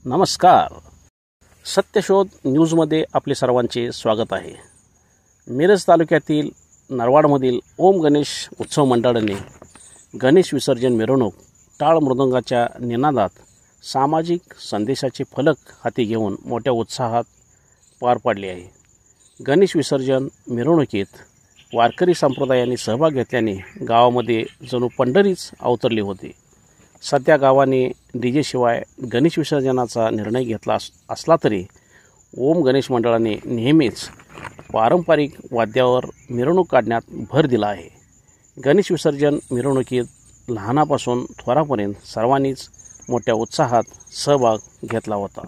नमस्कार. सत्यशोध न्यूजमध्ये आपले सर्वांचे स्वागत आहे. मिरज तालुक्यातील नरवाडमधील ओम गणेश उत्सव मंडळाने गणेश विसर्जन मिरवणूक टाळ मृदंगाच्या निनादात सामाजिक संदेशाचे फलक हाती घेऊन मोठ्या उत्साहात पार पाडले आहे. गणेश विसर्जन मिरवणुकीत वारकरी संप्रदायाने सहभाग घेतल्याने गावामध्ये जणू पंढरीच अवतरली होती. सध्या गावाने डीजे शिवाय गणेश विसर्जनाचा निर्णय घेतला असला तरी ओम गणेश मंडळाने नेहमीच पारंपरिक वाद्यावर मिरवणूक काढण्यात भर दिला आहे. गणेश विसर्जन मिरवणुकीत लहानापासून थोरापर्यंत सर्वांनीच मोठ्या उत्साहात सहभाग घेतला होता.